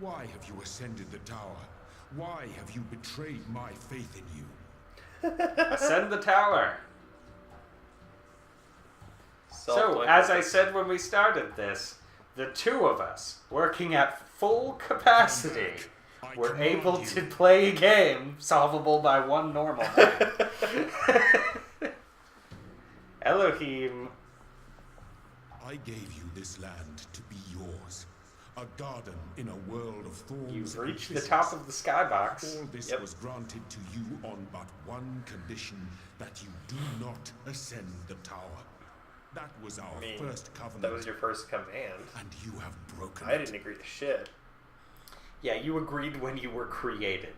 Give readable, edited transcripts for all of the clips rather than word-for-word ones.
Why have you ascended the tower? Why have you betrayed my faith in you? Ascend the tower. So, as I said when we started this, the two of us, working at full capacity, were able to play a game solvable by one normal man. Elohim. I gave you this land to be yours. A garden in a world of thorns. You've and reached the thistles. top of the skybox. All this was granted to you on but one condition, that you do not ascend the tower. That was our first covenant. That was your first command. And you have broken I didn't agree to shit. Yeah, you agreed when you were created.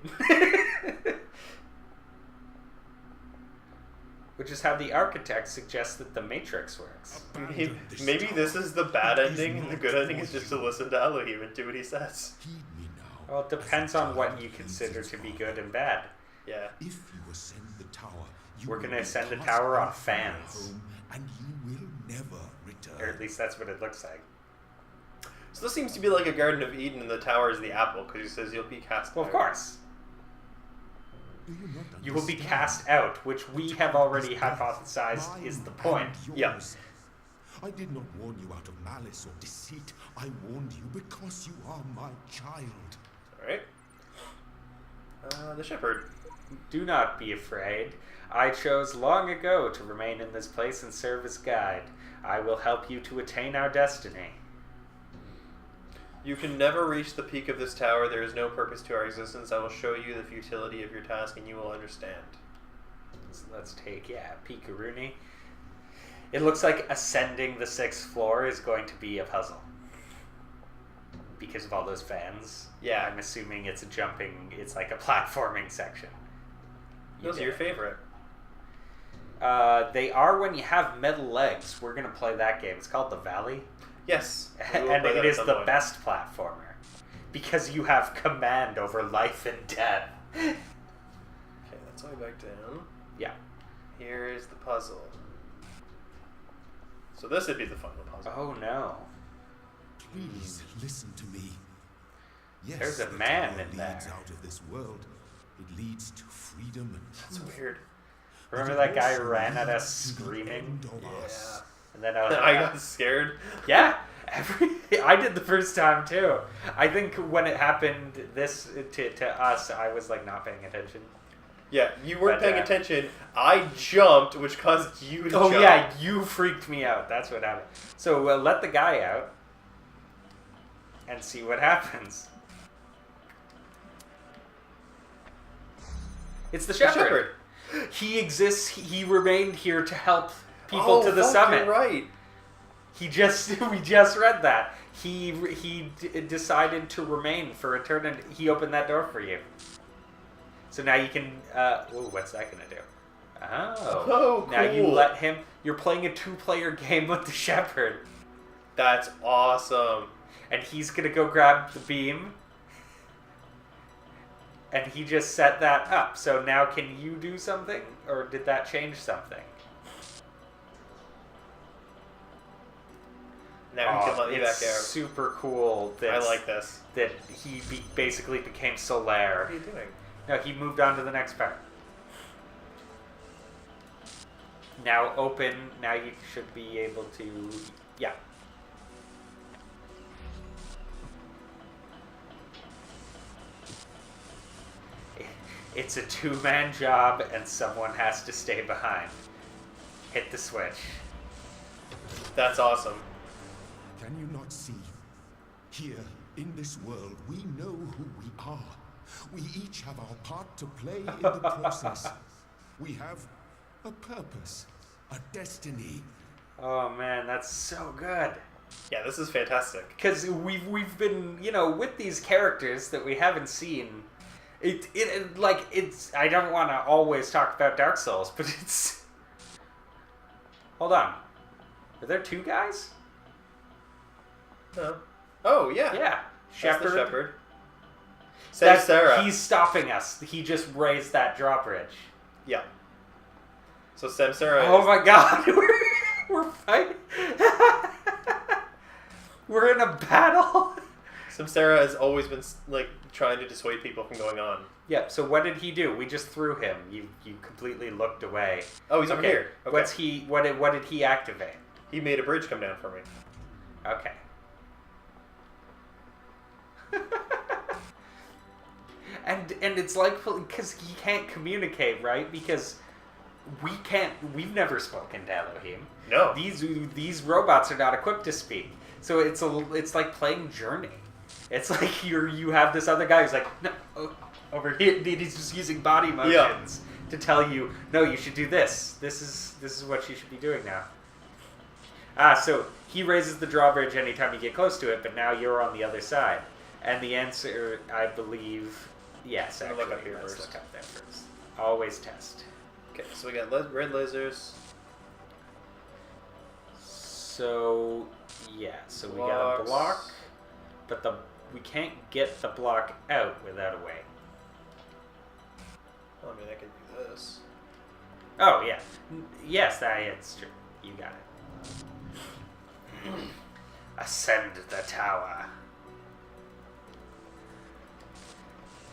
Which is how the architect suggests that the Matrix works. Maybe this is the bad ending, and the good ending is just to listen to Elohim and do what he says. Heed me now. Well, it depends on what you consider to be good and bad. Yeah. If you ascend the tower, We're will gonna be ascend the cast tower on out from your fans. home, and you will never return. Or at least that's what it looks like. So this seems to be like a Garden of Eden, and the tower is the apple, because he says you'll be cast Well, out. of course. Do you not You will be understand? cast out, which we have already hypothesized is the point. Yeah. I did not warn you out of malice or deceit. I warned you because you are my child. Alright. The shepherd. Do not be afraid. I chose long ago to remain in this place and serve as guide. I will help you to attain our destiny. You can never reach the peak of this tower. There is no purpose to our existence. I will show you the futility of your task, and you will understand. So let's take, Pikaruni. It looks like ascending the 6th floor is going to be a puzzle. Because of all those fans. Yeah. I'm assuming it's it's like a platforming section. Those are your favorite. They are when you have metal legs. We're going to play that game. It's called The Valley. Yes. We will And play it that is at some the point. best platformer. Because you have command over life and death. Okay, that's all the way back down. Yeah. Here is the puzzle. So this would be the final puzzle. Oh no. Please listen to me. Yes, There's a the man tower in there. leads out of this world. It leads to freedom and That's truth. weird. Remember But that it guy also ran at leads us to the screaming? end of us. And then I got scared. Yeah. I did the first time too. I think when it happened to us, I was like not paying attention. Yeah, you weren't But, paying attention. I jumped, which caused you to jump. Oh yeah, you freaked me out. That's what happened. So let the guy out and see what happens. It's the shepherd. He exists. He remained here to help people to the summit. You're right. We just read that. He decided to remain for eternity. He opened that door for you. So now you can. What's that gonna do? Oh, Now you cool. let him. You're playing a 2-player game with the shepherd, That's awesome. and he's gonna go grab the beam. And he just set that up. So now can you do something? Or did that change something? Now he can let you back It's out. super cool that, I like this. that he basically became Solaire. What are you doing? No, he moved on to the next part. Now open. Now you should be able to... Yeah. It's a 2-man job and someone has to stay behind. Hit the switch. That's awesome. Can you not see? Here, in this world, we know who we are. We each have our part to play in the process. We have a purpose, a destiny. Oh man, that's so good. Yeah, this is fantastic. Because we've been, with these characters that we haven't seen. It's. I don't want to always talk about Dark Souls, but it's. Hold on. Are there 2 guys? No. Oh, yeah. Yeah. That's the shepherd. That's- Samsara. He's stopping us. He just raised that drawbridge. Yeah. So Samsara Oh is... my god. We're fighting. We're in a battle. Samsara has always been like trying to dissuade people from going on. Yeah, so what did he do? We just threw him. You completely looked away. Oh, he's over here. Okay. What did he activate? He made a bridge come down for me. Okay. and it's like, because he can't communicate, right? Because we've never spoken to Elohim. No. These robots are not equipped to speak. So it's like playing Journey. It's like you have this other guy who's like, no, over here, he's just using body motions to tell you, no, you should do this. This is what you should be doing now. So he raises the drawbridge anytime you get close to it, but now you're on the other side. And the answer, I believe, yes, actually. Look up here let's first. look up there first. Always test. Okay, so we got red lasers. So, yeah, so we got a block, but we can't get the block out without a way. I mean, I can do this. Oh, yeah. Yes, that's true. You got it. Ascend the tower.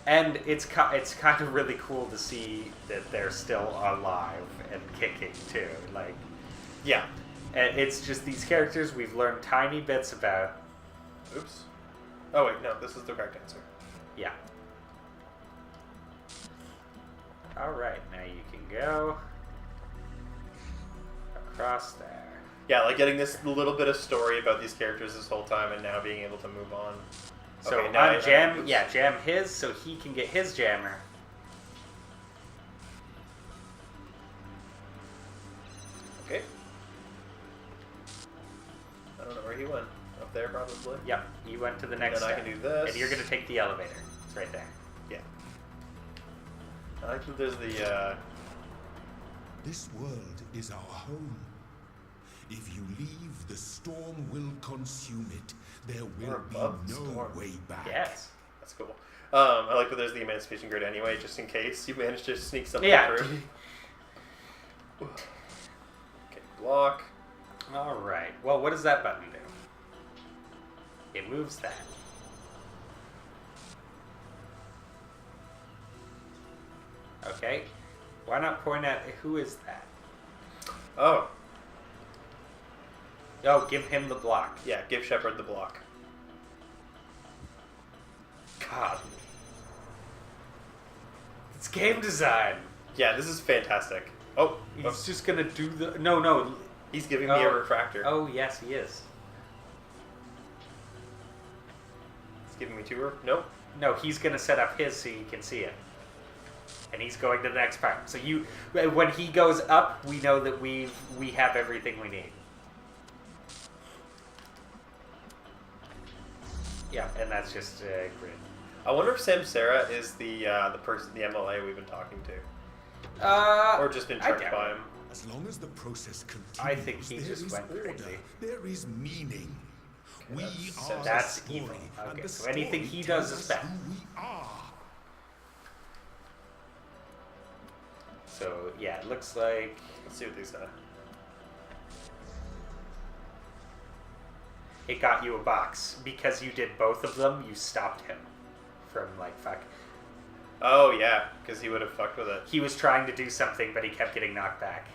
And it's kind of really cool to see that they're still alive and kicking, too. Like, yeah. And it's just these characters we've learned tiny bits about. Oops. Oh, wait, no, this is the correct answer. Yeah. Alright, now you can go across there. Yeah, like getting this little bit of story about these characters this whole time and now being able to move on. So okay, now jam his so he can get his jammer. Okay. I don't know where he went. Up there, probably. Yep, you went to the next And then step. I can do this. And you're going to take the elevator. It's right there. Yeah. I think there's the, This world is our home. If you leave, the storm will consume it. There will be above the no storm. way back. Yes. That's cool. I like that there's the emancipation grid anyway, just in case you manage to sneak something Yeah. through. Okay, block. Alright. Well, what does that button do? It moves that. Okay. Why not point at who is that? Oh, Oh, give him the block. yeah, give Shepard the block. God. It's game design. Yeah, this is fantastic. Oh, He's just gonna do the... No. he's giving me a refractor. Oh, yes, he is. He's giving me two. Nope. No, he's gonna set up his so you can see it. And he's going to the next part. So when he goes up, we know that we have everything we need. Yeah, and that's just a grid. I wonder if Samsara is the person, the MLA we've been talking to, or just been tricked by him. As long as the process continues, I think he there just is went order, crazy. there is meaning. Okay, We that's- are that's the story, evil. and Okay, the so anything story he does tells is us bad. who we are. So, yeah, it looks like... Let's see what they say. It got you a box. Because you did both of them, you stopped him from, like, fuck. Oh yeah, because he would have fucked with it. He was trying to do something, but he kept getting knocked back.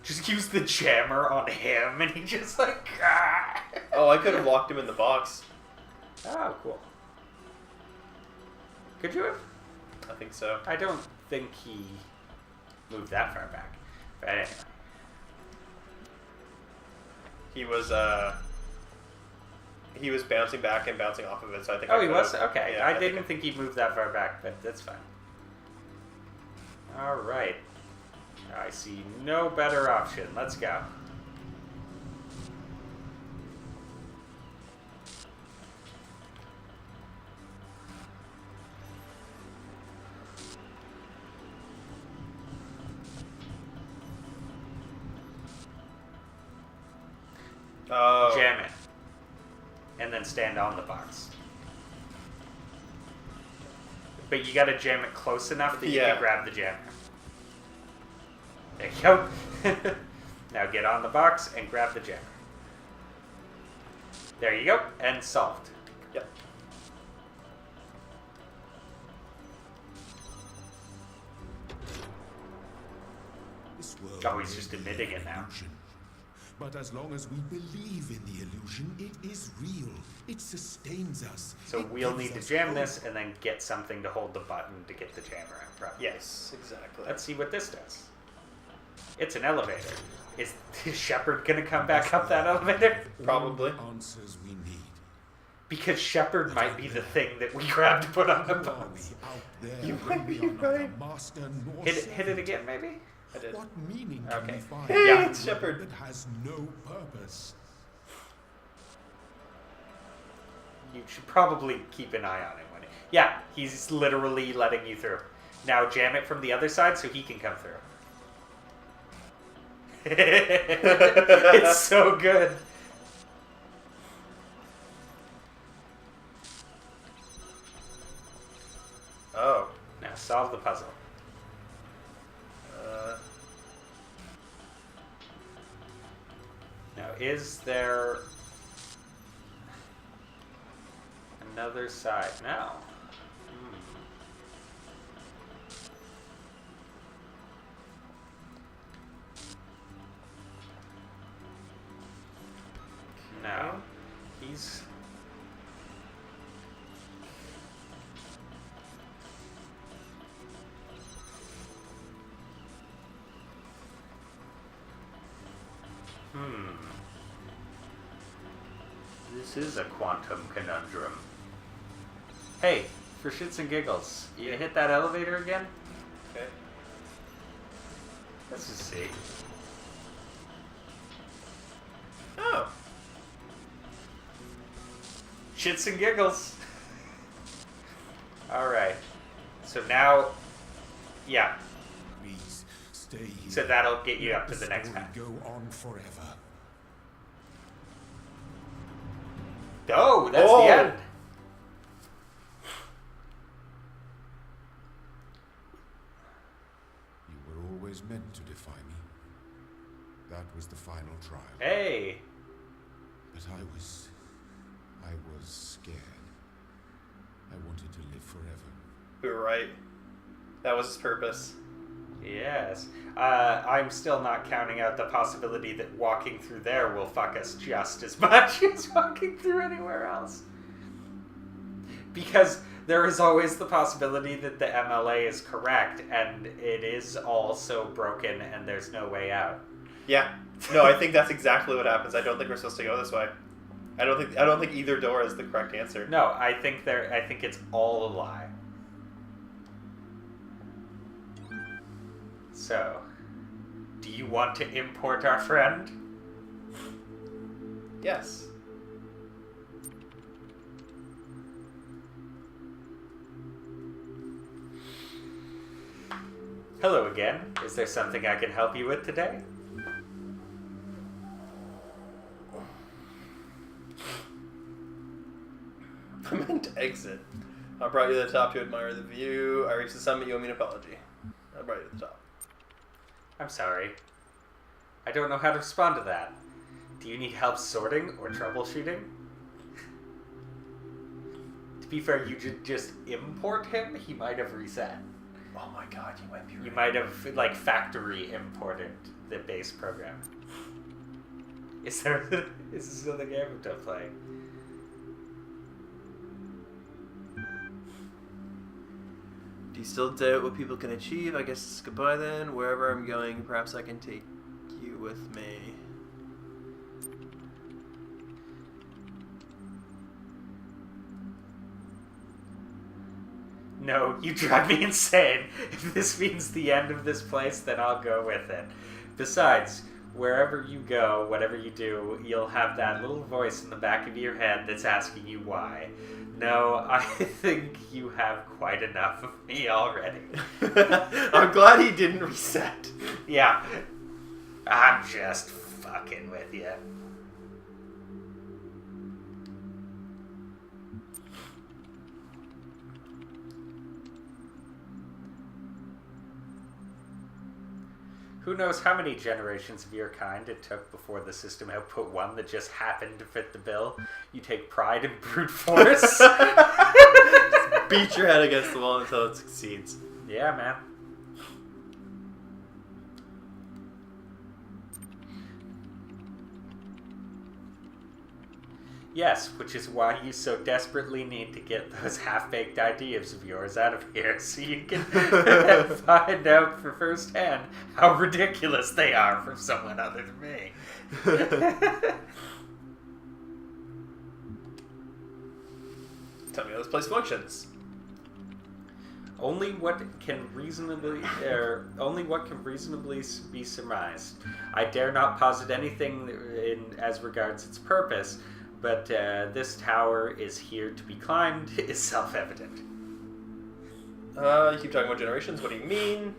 Just use the jammer on him, and he just, like... Ah. Oh, I could have locked him in the box. Oh, cool. Could you have? I think so. I don't think he moved that far back. But anyway. He was bouncing back and bouncing off of it, so I think. Oh, I he could've- was? Okay. yeah, I didn't think he'd moved that far back, but that's fine. Alright. I see no better option. Let's go. Oh. Jam it. And then stand on the box. But you gotta jam it close enough that you Yeah. can grab the jammer. There you go. Now get on the box and grab the jammer. There you go. And solved. Yep. This world Oh, he's may just be admitting an it now. illusion, but as long as we believe in the illusion, it is real. It sustains us. So It we'll gives need to us jam hope. this and then get something to hold the button to get the jammer out. Probably. Yes, exactly. Let's see what this does. It's an elevator. Is Shepard gonna come back up that elevator? Probably. All the answers we need. Because Shepard might be the thing that we grab to put on the Who are button. we out there You when might we be are neither right. master nor Hit it servant? again, maybe? I did. What meaning can Okay. we find Hey, Yeah. it's Shepard. that has no purpose? You should probably keep an eye on him when yeah, he's literally letting you through. Now jam it from the other side so he can come through. It's so good. Oh. Now solve the puzzle. Now is there another side? No. No. He's... This is a quantum conundrum. Hey, for shits and giggles, you hit that elevator again? Okay. Let's just see. Oh. Shits and giggles. Alright. So now, yeah. Please stay here. So that'll get you up to Let the next story path. go on forever. Oh, that's Oh. the end. You were always meant to defy me. That was the final trial. Hey. But I was scared. I wanted to live forever. We were right. That was his purpose. Yes. I'm still not counting out the possibility that walking through there will fuck us just as much as walking through anywhere else. Because there is always the possibility that the MLA is correct and it is all so broken and there's no way out. Yeah. No, I think that's exactly what happens. I don't think we're supposed to go this way. I don't think either door is the correct answer. No, I think it's all a lie. So, do you want to import our friend? Yes. Hello again. Is there something I can help you with today? I meant to exit. I brought you to the top to admire the view. I reached the summit. You owe me an apology. I brought you to the top. I'm sorry. I don't know how to respond to that. Do you need help sorting or troubleshooting? To be fair, you just import him, he might have reset. Oh my god, you might be right. You might have, like, factory imported the base program. Is this still the game I'm playing? Do you still doubt what people can achieve? I guess it's goodbye then. Wherever I'm going, perhaps I can take you with me. No, you drive me insane. If this means the end of this place, then I'll go with it. Besides, wherever you go, whatever you do, you'll have that little voice in the back of your head that's asking you why. No, I think you have quite enough of me already. I'm glad he didn't reset. Yeah. I'm just fucking with you. Who Who knows how many generations of your kind it took before the system output one that just happened to fit the bill? You take pride in brute force. Beat your head against the wall until it succeeds. Yeah, man. Yes, which is why you so desperately need to get those half-baked ideas of yours out of here so you can find out for firsthand how ridiculous they are from someone other than me. Tell me how this place functions. Only what can reasonably be surmised. I dare not posit anything as regards its purpose, but this tower is here to be climbed is self-evident. You keep talking about generations. What do you mean?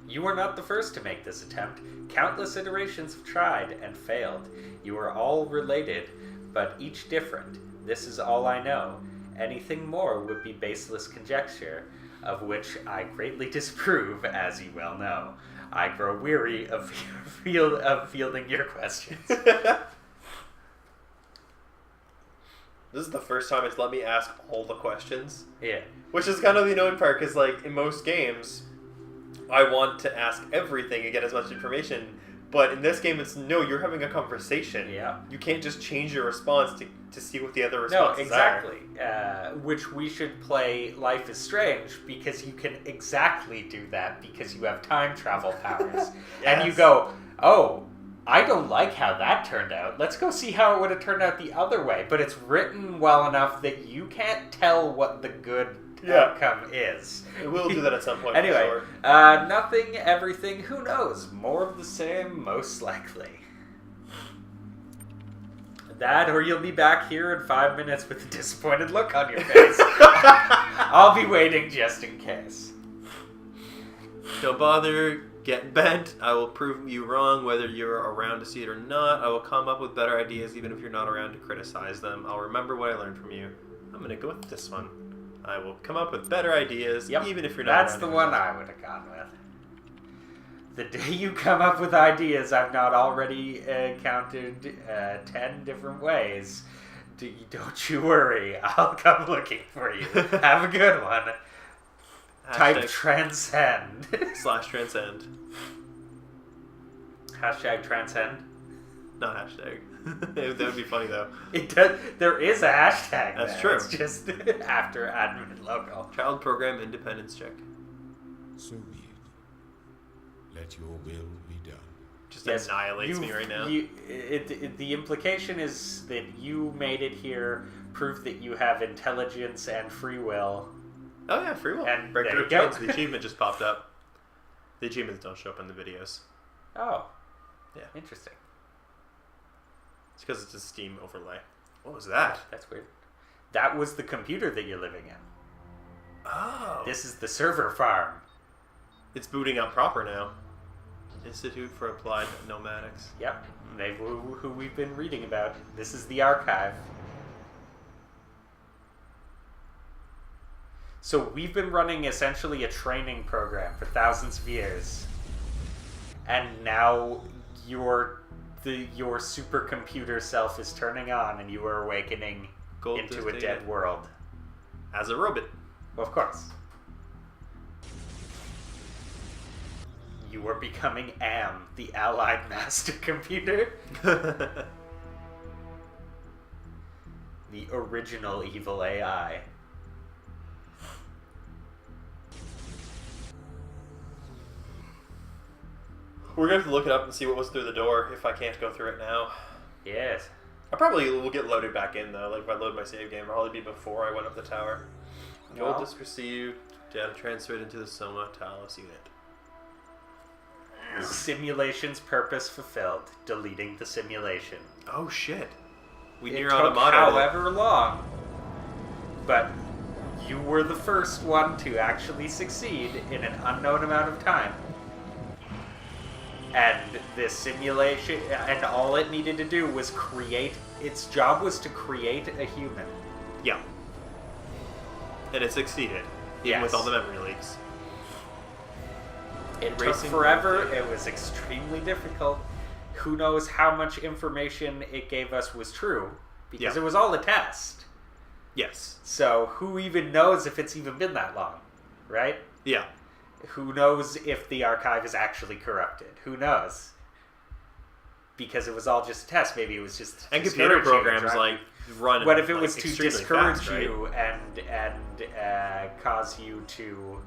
You are not the first to make this attempt. Countless iterations have tried and failed. You are all related, but each different. This is all I know. Anything more would be baseless conjecture, of which I greatly disapprove, as you well know. I grow weary of fielding your questions. This is the first time it's let me ask all the questions. Yeah. Which is kind of the annoying part, because like in most games, I want to ask everything and get as much information. But in this game, it's no, you're having a conversation. Yeah. You can't just change your response to see what the other responses exactly. Which we should play Life is Strange, because you can exactly do that because you have time travel powers. Yes. And you go, oh, I don't like how that turned out. Let's go see how it would have turned out the other way. But it's written well enough that you can't tell what the good outcome is. It will do that at some point. Anyway, for sure. Nothing, everything, who knows? More of the same, most likely. That, or you'll be back here in 5 minutes with a disappointed look on your face. I'll be waiting just in case. Don't bother getting bent. I will prove you wrong whether you're around to see it or not. I will come up with better ideas even if you're not around to criticize them. I'll remember what I learned from you. I'm going to go with this one. I will come up with better ideas even if you're not That's the one I would have gone with. The day you come up with ideas I've not already counted 10 different ways, don't you worry. I'll come looking for you. Have a good one. Type transcend. /transcend. Hashtag transcend. Not hashtag. That would be funny though. It does. There is a hashtag. That's there. true. It's just after admin logo. Child program independence check. So be it. Let your will be done. Just annihilates me right now. The implication is that you made it here, prove that you have intelligence and free will. Oh yeah, free will. And breakthrough there you go. achievements. The achievement just popped up. The achievements don't show up in the videos. Oh. Yeah. Interesting. It's because it's a Steam overlay. What was that? That's weird. That was the computer that you're living in. Oh. This is the server farm. It's booting up proper now. Institute for Applied Nomadics. Yep. They've who we've been reading about. This is the archive. So we've been running essentially a training program for thousands of years. And now your supercomputer self is turning on and you are awakening into a dead world. As a robot. Well, of course. You are becoming Am, the Allied Master Computer. The original evil AI. We're going to have to look it up and see what was through the door if I can't go through it now. Yes. I probably will get loaded back in though. Like if I load my save game, it'll probably be before I went up the tower. Gold disk received. Data transferred into the Soma Talos unit. Simulation's purpose fulfilled. Deleting the simulation. Oh shit. We It near took automata. however long. But you were the first one to actually succeed in an unknown amount of time. And this simulation, and all it needed to do was create, its job was to create a human. Yeah. And it succeeded. Even Yes. with all the memory leaks. It took Racing forever. game. It was extremely difficult. Who knows how much information it gave us was true, because Yeah. it was all a test. Yes. So who even knows if it's even been that long, right? Yeah. Who knows if the archive is actually corrupted? Who knows? Because it was all just a test. Maybe it was just And computer discourage you to programs drive. run. What if it was to extremely discourage fast, right? you and cause you to,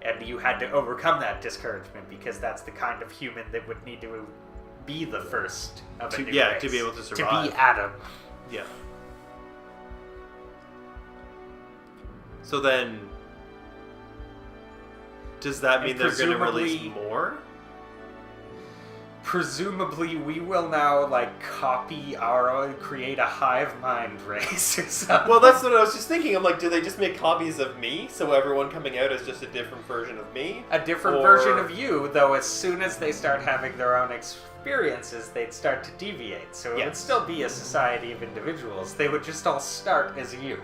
and you had to overcome that discouragement because that's the kind of human that would need to be the first of a new race. To be able to survive. To be Adam. Yeah. So then, does that mean they're going to release more? Presumably, we will now copy our own, create a hive mind race or something. Well, that's what I was just thinking. I'm like, do they just make copies of me, so everyone coming out is just a different version of me? A different Or- version of you, though. As soon as they start having their own experiences, they'd start to deviate. So it would Yes. still be a society of individuals. They would just all start as you.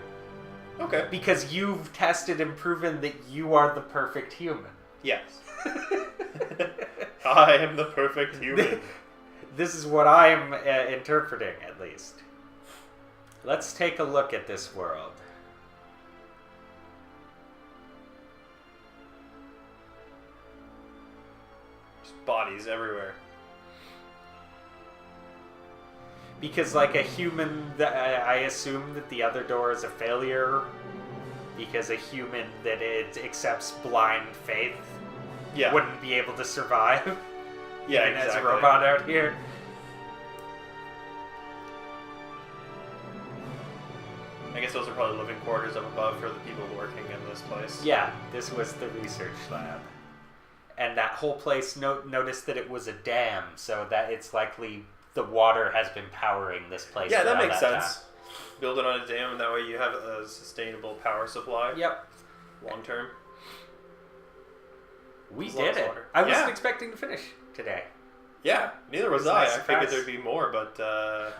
Okay. Because you've tested and proven that you are the perfect human. Yes. I am the perfect human. This is what I am interpreting, at least. Let's take a look at this world. There's bodies everywhere. Because, like a human, I assume that the other door is a failure. Because a human that it accepts blind faith Yeah. wouldn't be able to survive. Yeah, even exactly. as a robot out here. I guess those are probably living quarters up above for the people working in this place. Yeah, this was the research lab. And that whole place, noticed that it was a dam, so that it's likely the water has been powering this place. Yeah, for that all makes time. sense. Build it on a dam, and that way you have a sustainable power supply. Yep. Long term. We As long did as it. water. I wasn't Yeah. expecting to finish today. Yeah, neither was It's I. nice I and figured fast. there'd be more, but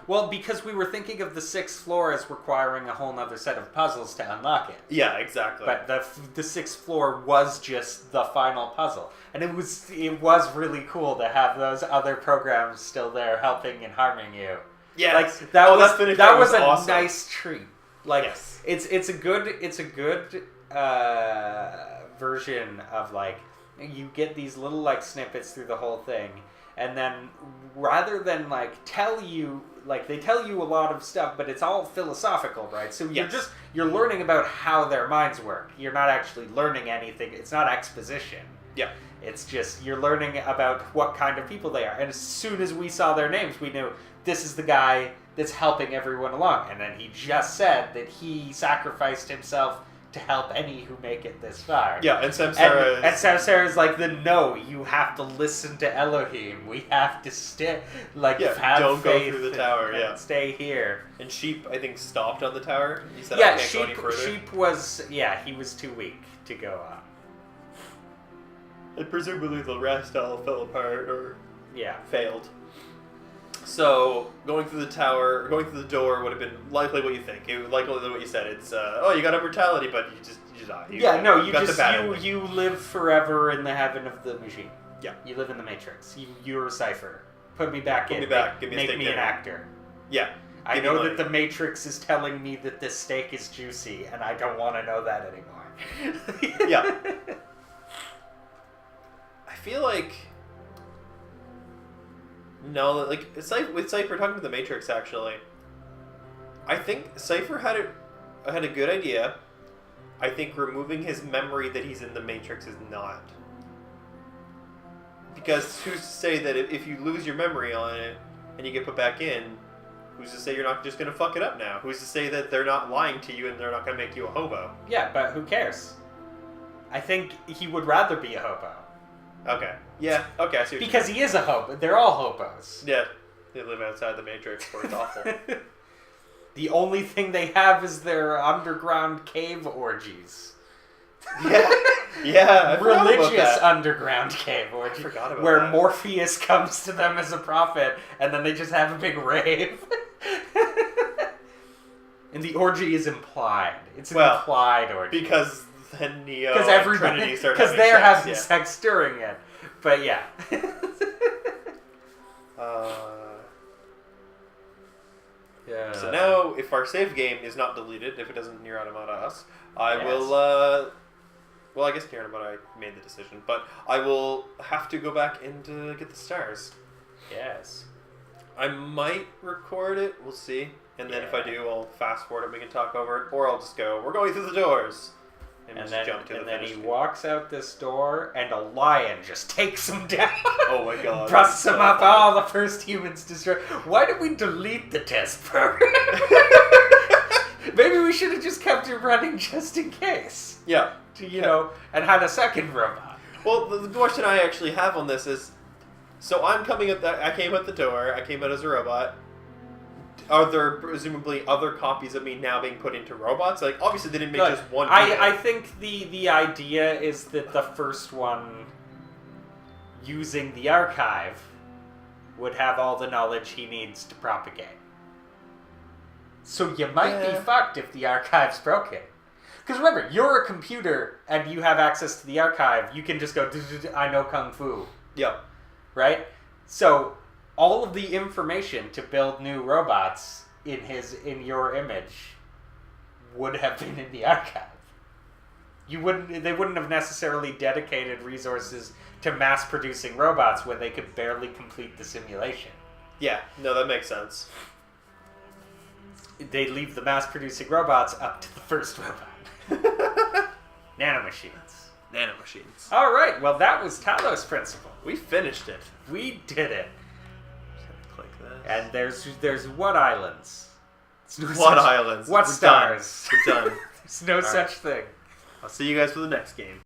Well, because we were thinking of the 6th floor as requiring a whole nother set of puzzles to unlock it. yeah, exactly. But the 6th floor was just the final puzzle, and it was really cool to have those other programs still there helping and harming you. yeah, Like that was finish that part was a awesome. nice treat. Like Yes. it's a good version of you get these little snippets through the whole thing, and then rather than tell you they tell you a lot of stuff, but it's all philosophical, right? So Yes. you're learning about how their minds work. You're not actually learning anything. It's not exposition. Yeah. It's just you're learning about what kind of people they are. And as soon as we saw their names, we knew this is the guy that's helping everyone along. And then he just said that he sacrificed himself to help any who make it this far. Yeah, and Samsara And Samsara's no, you have to listen to Elohim. We have to stay, have don't go faith through the tower, and yeah. stay here. and Sheep, I think, stopped on the tower. He said, Yeah, I can't go any further. Sheep was, he was too weak to go up. And presumably the rest all fell apart or Yeah. failed. So, going through the tower, going through the door would have been likely what you think. It would likely what you said. It's, you got immortality, but you die. You got the bad ending. you live forever in the heaven of the machine. Yeah. You live in the Matrix. You're a cipher. Put me back Put in. me back. Give me a Make steak me an dinner. actor. Yeah. I Give me know money. that the Matrix is telling me that this steak is juicy, and I don't want to know that anymore. Yeah. I feel like... No, it's with Cypher, talking to the Matrix, actually. I think Cypher had a good idea. I think removing his memory that he's in the Matrix is not. Because who's to say that if you lose your memory on it and you get put back in, who's to say you're not just going to fuck it up now? Who's to say that they're not lying to you and they're not going to make you a hobo? Yeah, but who cares? I think he would rather be a hobo. Okay. Yeah, okay, I see what Because he is a hobo. They're all hobos. Yeah, they live outside the Matrix where it's awful. The only thing they have is their underground cave orgies. Yeah, yeah. I forgot about Religious that. underground cave orgies. I forgot about where that. Morpheus comes to them as a prophet, and then they just have a big rave. And the orgy is implied. It's an implied orgy. Because then Neo Because and Trinity start having they're sex, having yeah. sex during it. But yeah. Yeah. So now, if our save game is not deleted, if it doesn't Nier Automata us, I Yes. will, well, I guess Nier Automata I made the decision, but I will have to go back in to get the stars. Yes. I might record it, we'll see. And then if I Yeah. do, I'll fast forward it, we can talk over it, or I'll just go, we're going through the doors. And And just then, jump to and the then he finish game. walks out this door, and a lion just takes him down. Oh my god. Busts that's him so up. funny. All the first humans destroyed. Why did we delete the test program? Maybe we should have just kept it running just in case. Yeah. And had a second robot. Well, the question I actually have on this is, so I came at the door, I came out as a robot. Are there presumably other copies of me now being put into robots? Like, obviously they didn't make just one. I think the idea is that the first one, using the archive, would have all the knowledge he needs to propagate. So you might be fucked if the archive's broken. Because remember, you're a computer and you have access to the archive. You can just go, I know Kung Fu. Yep. Right? So all of the information to build new robots in your image would have been in the archive. They wouldn't have necessarily dedicated resources to mass producing robots when they could barely complete the simulation. Yeah, no, that makes sense. They leave the mass producing robots up to the first robot. Nanomachines. Nanomachines. All right, well that was Talos Principle. We finished it. We did it. Click this. And there's what islands? What islands? What We're stars? Done. We're done. There's no such thing. I'll see you guys for the next game.